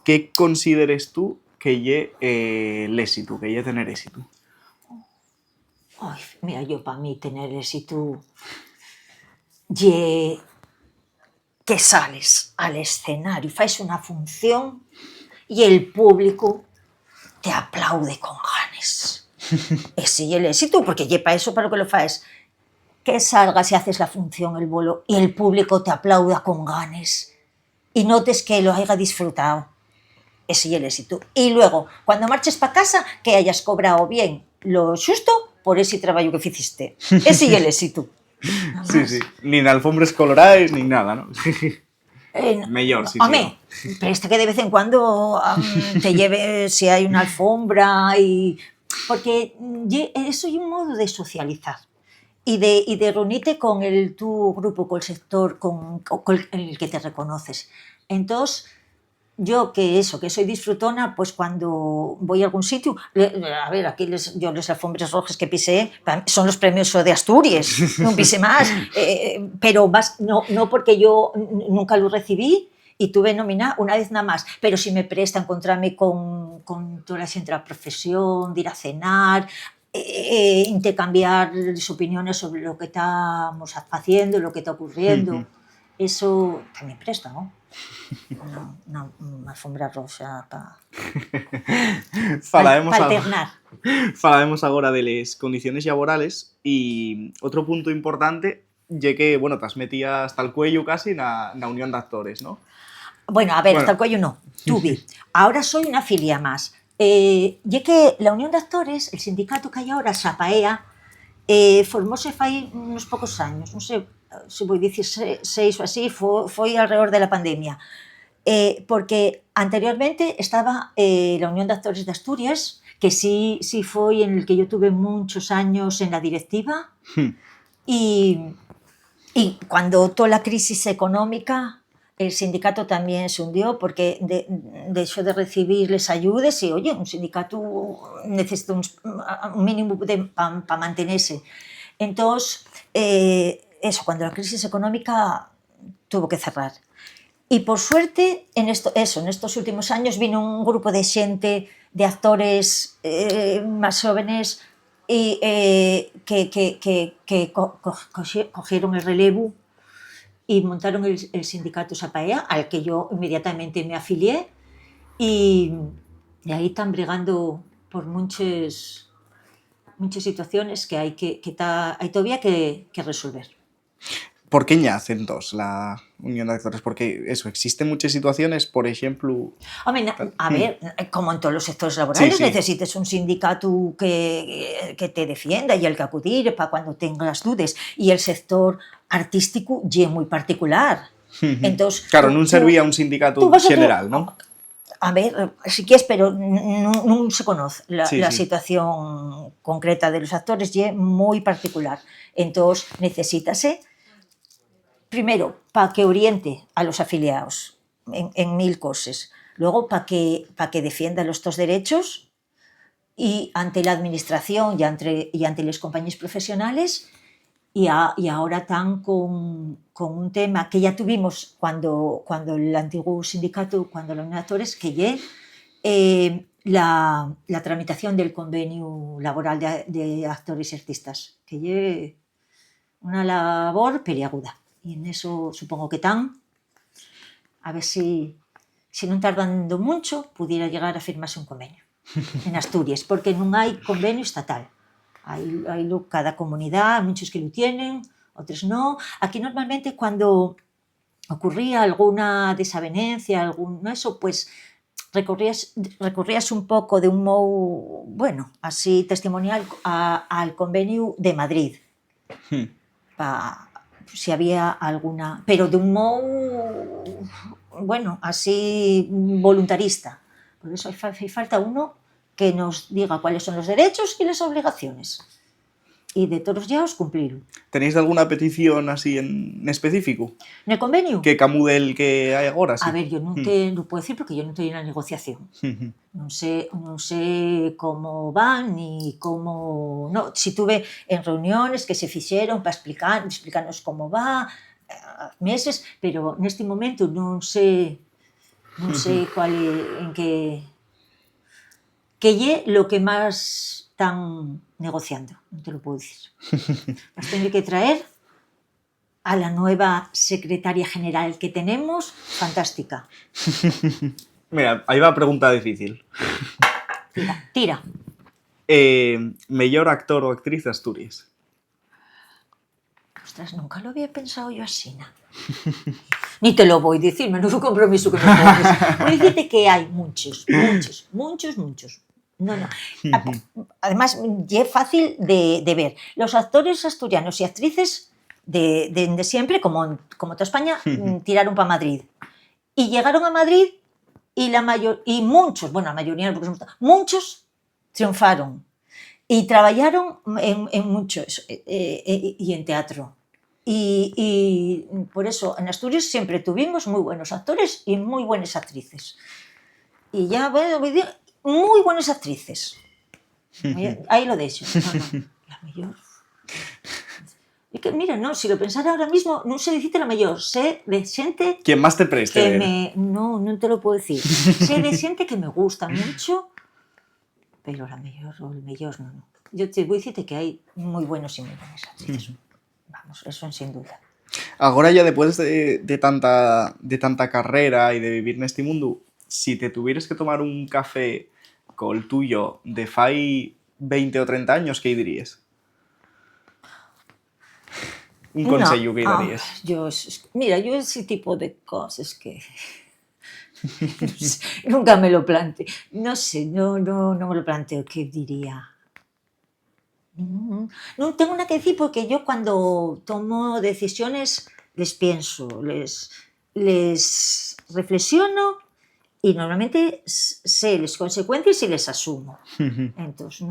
¿qué consideres tú que lle el éxito, que lle tener éxito? Ay, mira, yo para mí tener éxito ye que sales al escenario, fais una función y el público te aplaude con ganes. Ese es el éxito, porque lle para eso para lo que lo faes. Que salgas y haces la función, el bolo, y el público te aplauda con ganes y notes que lo haya disfrutado. Ese es el éxito. Y luego, cuando marches para casa, que hayas cobrado bien lo xusto por ese traballo que ficiste. Ese é el éxito. Sí, sí. Ni en alfombras coloradas ni nada, ¿no? Mellor, sí, Home, sí. presta que de vez en cuando te lleve si hai unha alfombra y... Porque eso é un modo de socializar y de reunirte con el tu grupo, con el sector, con el que te reconoces. Entonces, yo que soy disfrutona, pues cuando voy a algún sitio, a ver, aquí yo las alfombras rojas que pisé son los premios de Asturias, no pisé más, pero más, no porque yo nunca lo recibí y tuve nominada una vez nada más, pero si me presta encontrarme con toda la gente de la profesión, de ir a cenar, intercambiar opiniones sobre lo que estamos haciendo, lo que está ocurriendo, eso también presta, ¿no? Una alfombra rosa para alternar. Falaremos agora de les condiciones laborales y otro punto importante ya que, bueno, te has metido hasta el cuello casi na unión de actores, ¿no? Bueno, a ver, hasta el cuello no, tuve. Ahora soy una filia más. Ya que la Unión de Actores, el sindicato que hay ahora, SAPAEA, formóse fai unos pocos años, non sei se vou dicir 6 ou así, foi alrededor de la pandemia. Porque anteriormente estaba la Unión de Actores de Asturias, que sí foi en el que yo tuve muchos años en la directiva, y cuando toda la crisis económica, el sindicato también se hundió porque dejó de recibirles ayudas y, oye, un sindicato necesita un mínimo para mantenerse. Entonces, eso, cuando la crisis económica tuvo que cerrar. Y por suerte, en estos últimos años vino un grupo de gente, de actores más jóvenes y, que cogieron el relevo y montaron el sindicato SAPAEA, al que yo inmediatamente me afilié, y ahí están bregando por muchas situaciones que hay todavía que resolver. ¿Por qué nace entonces la unión de actores? Porque eso, existen muchas situaciones, por ejemplo... Hombre, a ver, como en todos los sectores laborales, sí. necesites un sindicato que te defienda y al que acudir para cuando tengas dudas. Y el sector artístico es muy particular. Entonces, claro, no servía un sindicato general, ¿no? A ver, si quieres, pero no se conoce la sí. situación concreta de los actores, y es muy particular. Entonces, necesítase, primero, para que oriente a los afiliados en mil cosas. Luego, para que defienda los dos derechos y ante la administración y ante las compañías profesionales. Y ahora están con un tema que ya tuvimos cuando el antiguo sindicato, cuando la Unión de Actores, que es la tramitación del convenio laboral de actores y artistas, que es una labor peliaguda. Y en eso supongo que están, a ver si no tardando mucho, pudiera llegar a firmarse un convenio en Asturias, porque no hay convenio estatal. Hay cada comunidad, muchos que lo tienen, otros no. Aquí normalmente cuando ocurría alguna desavenencia, eso, pues recorrías un poco de un modo, bueno, así testimonial al convenio de Madrid. Si había alguna, pero de un modo, bueno, así voluntarista. Por eso hay falta uno que nos diga cuáles son los derechos y las obligaciones. Y de todos os cumplirlo. Tenéis alguna petición así en específico? ¿En el convenio? Que camude el que hai agora, sí? A ver, yo non te lo puedo decir porque yo non estoy en la negociación. Non sé como van ni como... No, si tuve en reuniones que se fixeron para explicarnos como va, meses, pero neste momento non sei cual en que lle lo que máis están negociando, non te lo puedo decir. Vas tener que traer a la nueva secretaria general que tenemos, fantástica. Mira, aí va a pregunta difícil. Tira. Mellor actor ou actriz de Asturias? Ostras, nunca lo había pensado yo así, ¿no? Ni te lo voy a decir, menudo compromiso que me pones. Voy a decirte que hay muchos. No. Además, es fácil de ver. Los actores asturianos y actrices de siempre, como toda España, tiraron para Madrid. Y llegaron a Madrid y muchos, bueno, la mayoría, muchos triunfaron. Y trabajaron en muchos, y en teatro. Y por eso en Asturias siempre tuvimos muy buenos actores y muy buenas actrices. Y ya, bueno, muy buenas actrices. Ahí lo dejo. No, la mejor. Y que, mira, no, si lo pensara ahora mismo, no sé decirte la mejor. Sé de gente... ¿Quién más te preste? No te lo puedo decir. Sé de gente que me gusta mucho, pero la mejor o el mejor no. Yo te voy a decirte que hay muy buenos y muy buenas actrices. Vamos, eso sin duda. Agora ya después de tanta carrera y de vivir en este mundo, si te tuvieras que tomar un café con el tuyo de fai 20 o 30 años, ¿qué dirías? Un consejo que darías. Mira, yo ese tipo de cosas que... nunca me lo planteo. No sé, no me lo planteo. ¿Qué diría? No tengo nada que decir porque yo cuando tomo decisiones les pienso, les reflexiono y normalmente sé las consecuencias y les asumo. Entonces,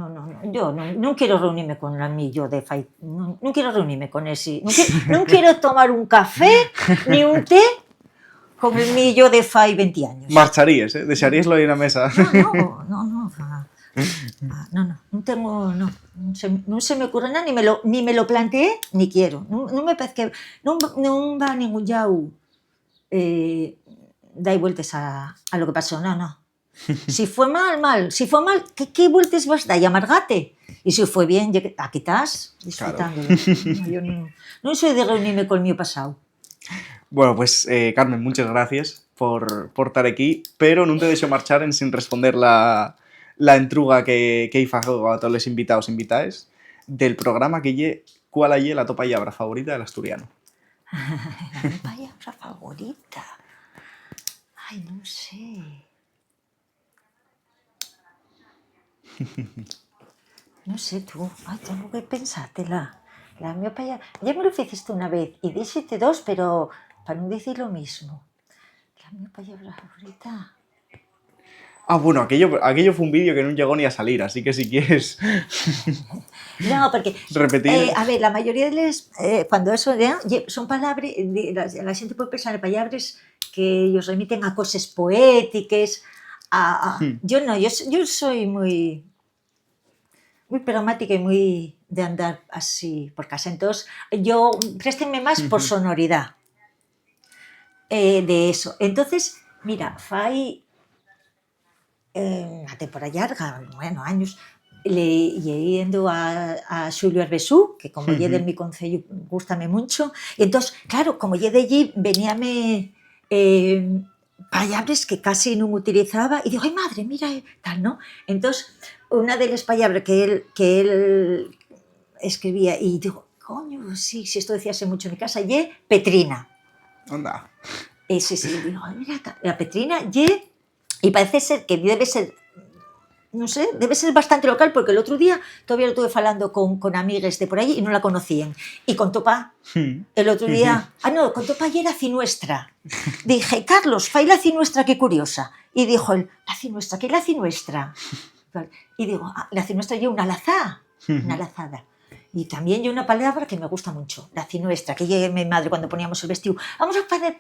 yo no quiero reunirme con el amigo de Fai, no quiero reunirme con ese, no quiero tomar un café ni un té con el mío de Fai 20 años. Marcharías, ¿eh? Desearíaslo ahí en la mesa. No se me ocurre nada, ni me lo planteé, ni quiero. No me parece que no va a ningún lado dar vueltas a lo que pasó, no. Si fue mal. Si fue mal, ¿qué vueltas vas a dar? Y amargate. Y si fue bien, aquí estás disfrutándolo. Claro. Yo no soy de reunirme con el mío pasado. Bueno, pues Carmen, muchas gracias por estar aquí, pero no te dejo marchar sin responder la entruga que he fago a todos los invitados e invitadas del programa que lle cuál es la topa palabra favorita del asturiano. La palabra favorita. Ay, no sé. No sé tú. Ay, tengo que pensártela. La mía palabra... Ya me lo hiciste una vez y dijiste dos, pero para no decir lo mismo. La mía palabra favorita... Ah, bueno, aquello fue un vídeo que no llegó ni a salir, así que si quieres... No, porque... repetir... a ver, la mayoría de las... cuando eso son palabras... La gente puede pensar en palabras que ellos remiten a cosas poéticas. Yo no, yo soy muy pragmática y muy de andar así por casa. Entonces, yo préstenme más por sonoridad de eso. Entonces, mira, fai... una temporada larga, bueno, años, yendo a Xulio Arbesú, que como lle de mi concello, gústame mucho, y entonces, claro, como lle de allí, veníame palabras que casi no utilizaba, y digo, ay madre, mira, tal, ¿no? Entonces, una de las palabras que él escribía, y digo, coño, sí, esto decíase mucho en mi casa, ye Petrina. Onda. Sí, digo, ay, mira, la Petrina, ye... Y parece ser que debe ser, no sé, debe ser bastante local, porque el otro día todavía lo estuve hablando con amigas de por allí y no la conocían. Y con Topa, el otro día, con Topa ya era cinuestra. Dije, Carlos, fai la cinuestra, qué curiosa. Y dijo él, la cinuestra, ¿qué es la cinuestra? Y digo, la cinuestra lleva una lazada, una lazada. Y también yo una palabra que me gusta mucho, la cinuestra, que llegué mi madre cuando poníamos el vestido, vamos a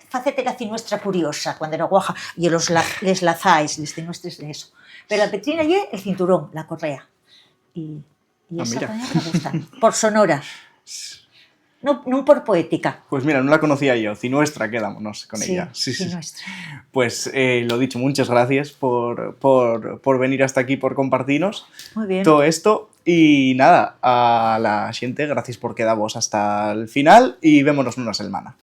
facerte la cinuestra curiosa, cuando era guaja, y les lazáis, les cinuestres de eso. Pero la petrina lle el cinturón, la correa. Y esa mira. palabra me gusta, por sonora, no por poética. Pues mira, no la conocía yo, Cinuestra, quedámonos con ella. Sí, sí. Cinuestra. Pues lo dicho, muchas gracias por venir hasta aquí, por compartirnos Muy bien. todo esto. Y nada, a la xente, gracias por quedar vos hasta el final y vémonos nunha semana.